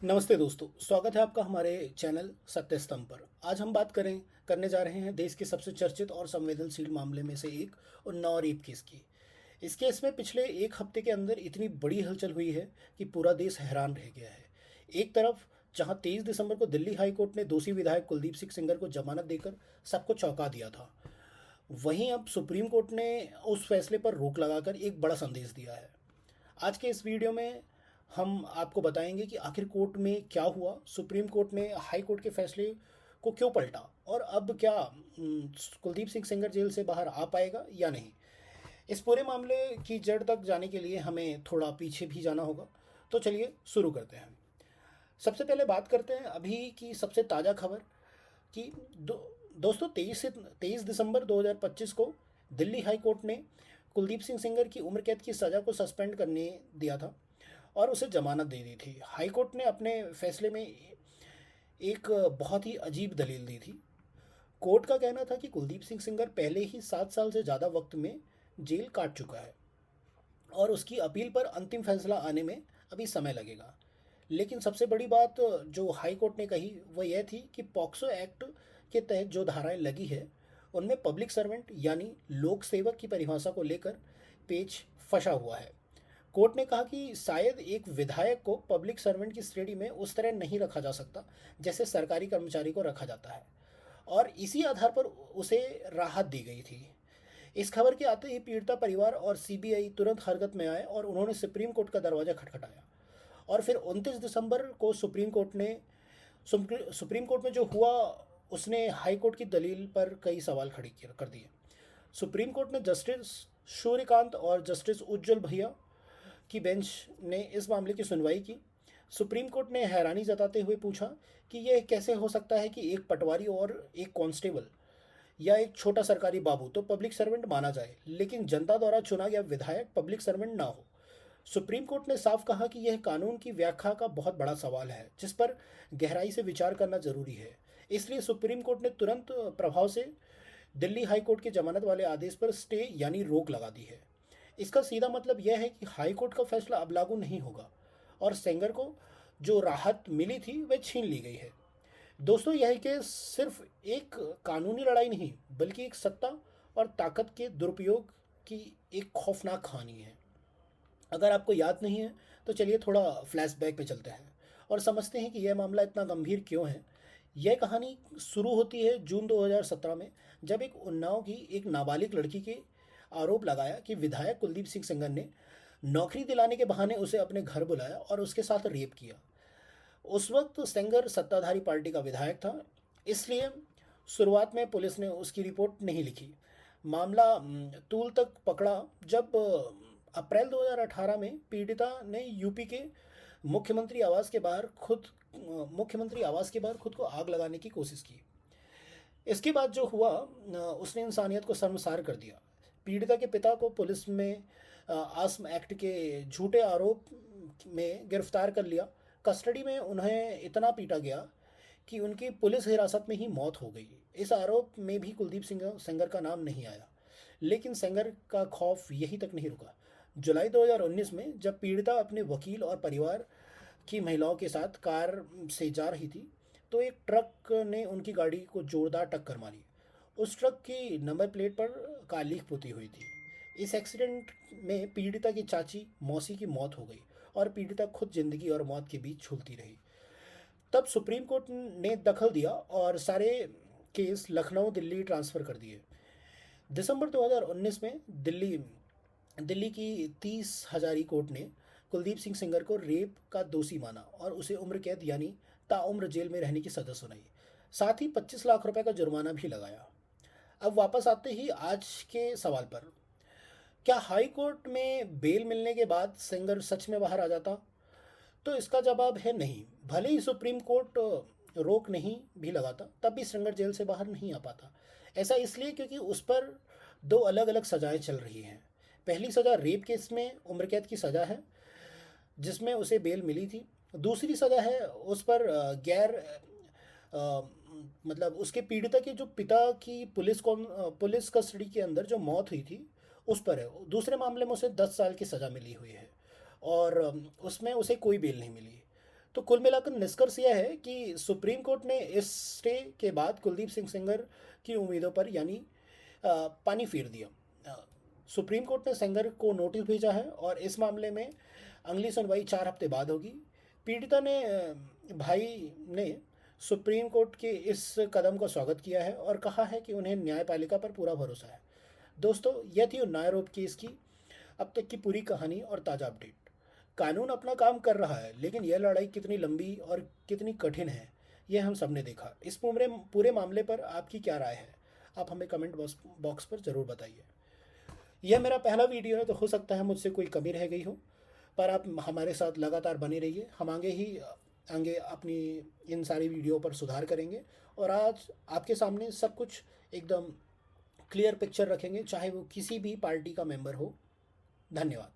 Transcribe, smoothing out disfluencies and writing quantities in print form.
नमस्ते दोस्तों, स्वागत है आपका हमारे चैनल सत्य स्तंभ पर। आज हम बात करने जा रहे हैं देश के सबसे चर्चित और संवेदनशील मामले में से एक उन्नाव रेप केस की। इस केस में पिछले एक हफ्ते के अंदर इतनी बड़ी हलचल हुई है कि पूरा देश हैरान रह गया है। एक तरफ जहां 23 दिसंबर को दिल्ली हाई कोर्ट ने दोषी विधायक कुलदीप सिंह सेंगर को जमानत देकर सबको चौंका दिया था, वहीं अब सुप्रीम कोर्ट ने उस फैसले पर रोक लगाकर एक बड़ा संदेश दिया है। आज के इस वीडियो में हम आपको बताएंगे कि आखिर कोर्ट में क्या हुआ, सुप्रीम कोर्ट ने हाई कोर्ट के फैसले को क्यों पलटा और अब क्या कुलदीप सिंह सेंगर जेल से बाहर आ पाएगा या नहीं। इस पूरे मामले की जड़ तक जाने के लिए हमें थोड़ा पीछे भी जाना होगा, तो चलिए शुरू करते हैं। सबसे पहले बात करते हैं अभी की सबसे ताज़ा खबर कि दोस्तों 23 दिसंबर 2025 को दिल्ली हाई कोर्ट ने कुलदीप सिंह सेंगर की उम्र कैद की सज़ा को सस्पेंड करने दिया था और उसे जमानत दे दी थी। हाई कोर्ट ने अपने फैसले में एक बहुत ही अजीब दलील दी थी। कोर्ट का कहना था कि कुलदीप सिंह सेंगर पहले ही 7 साल से ज़्यादा वक्त में जेल काट चुका है और उसकी अपील पर अंतिम फैसला आने में अभी समय लगेगा। लेकिन सबसे बड़ी बात जो हाई कोर्ट ने कही वो यह थी कि पॉक्सो एक्ट के तहत जो धाराएं लगी है उनमें पब्लिक सर्वेंट यानी लोक सेवक की परिभाषा को लेकर पेच फंसा हुआ है। कोर्ट ने कहा कि शायद एक विधायक को पब्लिक सर्वेंट की श्रेणी में उस तरह नहीं रखा जा सकता जैसे सरकारी कर्मचारी को रखा जाता है, और इसी आधार पर उसे राहत दी गई थी। इस खबर के आते ही पीड़िता परिवार और सीबीआई तुरंत हरकत में आए और उन्होंने सुप्रीम कोर्ट का दरवाज़ा खटखटाया। और फिर 29 दिसंबर को सुप्रीम कोर्ट में जो हुआ उसने हाई कोर्ट की दलील पर कई सवाल खड़े कर दिए। सुप्रीम कोर्ट ने जस्टिस सूर्यकांत और जस्टिस उज्जवल भैया की बेंच ने इस मामले की सुनवाई की। सुप्रीम कोर्ट ने हैरानी जताते हुए पूछा कि यह कैसे हो सकता है कि एक पटवारी और एक कांस्टेबल या एक छोटा सरकारी बाबू तो पब्लिक सर्वेंट माना जाए, लेकिन जनता द्वारा चुना गया विधायक पब्लिक सर्वेंट ना हो। सुप्रीम कोर्ट ने साफ कहा कि यह कानून की व्याख्या का बहुत बड़ा सवाल है जिस पर गहराई से विचार करना जरूरी है। इसलिए सुप्रीम कोर्ट ने तुरंत प्रभाव से दिल्ली हाई कोर्ट के जमानत वाले आदेश पर स्टे यानी रोक लगा दी है। इसका सीधा मतलब यह है कि हाई कोर्ट का फैसला अब लागू नहीं होगा और सेंगर को जो राहत मिली थी वह छीन ली गई है। दोस्तों, यह केस सिर्फ एक कानूनी लड़ाई नहीं बल्कि एक सत्ता और ताकत के दुरुपयोग की एक खौफनाक कहानी है। अगर आपको याद नहीं है तो चलिए थोड़ा फ्लैशबैक पे चलते हैं और समझते हैं कि यह मामला इतना गंभीर क्यों है। यह कहानी शुरू होती है जून 2017 में, जब एक उन्नाव की एक नाबालिग लड़की के आरोप लगाया कि विधायक कुलदीप सिंह सेंगर ने नौकरी दिलाने के बहाने उसे अपने घर बुलाया और उसके साथ रेप किया। उस वक्त सेंगर सत्ताधारी पार्टी का विधायक था, इसलिए शुरुआत में पुलिस ने उसकी रिपोर्ट नहीं लिखी। मामला तूल तक पकड़ा जब अप्रैल 2018 में पीड़िता ने यूपी के मुख्यमंत्री आवास के बाहर खुद को आग लगाने की कोशिश की। इसके बाद जो हुआ उसने इंसानियत को शर्मसार कर दिया। पीड़िता के पिता को पुलिस में आस्म एक्ट के झूठे आरोप में गिरफ्तार कर लिया। कस्टडी में उन्हें इतना पीटा गया कि उनकी पुलिस हिरासत में ही मौत हो गई। इस आरोप में भी कुलदीप सिंह सेंगर का नाम नहीं आया, लेकिन सेंगर का खौफ यहीं तक नहीं रुका। जुलाई 2019 में जब पीड़िता अपने वकील और परिवार की महिलाओं के साथ कार से जा रही थी तो एक ट्रक ने उनकी गाड़ी को जोरदार टक्कर मारी। उस ट्रक की नंबर प्लेट पर कालिख पुती हुई थी। इस एक्सीडेंट में पीड़िता की चाची मौसी की मौत हो गई और पीड़िता खुद जिंदगी और मौत के बीच झूलती रही। तब सुप्रीम कोर्ट ने दखल दिया और सारे केस लखनऊ दिल्ली ट्रांसफ़र कर दिए। दिसंबर 2019 में दिल्ली की 30 हजारी कोर्ट ने कुलदीप सिंह सेंगर को रेप का दोषी माना और उसे उम्र कैद यानी ताउम्र जेल में रहने की सज़ा सुनाई। साथ ही 25 लाख रुपए का जुर्माना भी लगाया। अब वापस आते ही आज के सवाल पर, क्या हाई कोर्ट में बेल मिलने के बाद सेंगर सच में बाहर आ जाता? तो इसका जवाब है नहीं। भले ही सुप्रीम कोर्ट रोक नहीं भी लगाता तब भी सेंगर जेल से बाहर नहीं आ पाता। ऐसा इसलिए क्योंकि उस पर दो अलग अलग सजाएं चल रही हैं। पहली सज़ा रेप केस में उम्र कैद की सज़ा है जिसमें उसे बेल मिली थी। दूसरी सज़ा है उस पर गैर मतलब उसके पीड़िता के जो पिता की पुलिस कस्टडी के अंदर जो मौत हुई थी उस पर है। दूसरे मामले में उसे 10 साल की सज़ा मिली हुई है और उसमें उसे कोई बेल नहीं मिली। तो कुल मिलाकर निष्कर्ष यह है कि सुप्रीम कोर्ट ने इस स्टे के बाद कुलदीप सिंह सेंगर की उम्मीदों पर यानी पानी फेर दिया। सुप्रीम कोर्ट ने सेंगर को नोटिस भेजा है और इस मामले में अगली सुनवाई 4 हफ्ते बाद होगी। पीड़िता ने भाई ने सुप्रीम कोर्ट के इस कदम का स्वागत किया है और कहा है कि उन्हें न्यायपालिका पर पूरा भरोसा है। दोस्तों, यह थी न्यायरोप केस की अब तक की पूरी कहानी और ताज़ा अपडेट। कानून अपना काम कर रहा है, लेकिन यह लड़ाई कितनी लंबी और कितनी कठिन है, यह हम सब ने देखा। इस पूरे मामले पर आपकी क्या राय है? आप हमें कमेंट बॉक्स पर ज़रूर बताइए। यह मेरा पहला वीडियो है, तो हो सकता है मुझसे कोई कमी रह गई हो, पर आप हमारे साथ लगातार बने रहिए। हम आगे अपनी इन सारी वीडियो पर सुधार करेंगे और आज आपके सामने सब कुछ एकदम क्लियर पिक्चर रखेंगे, चाहे वो किसी भी पार्टी का मेंबर हो। धन्यवाद।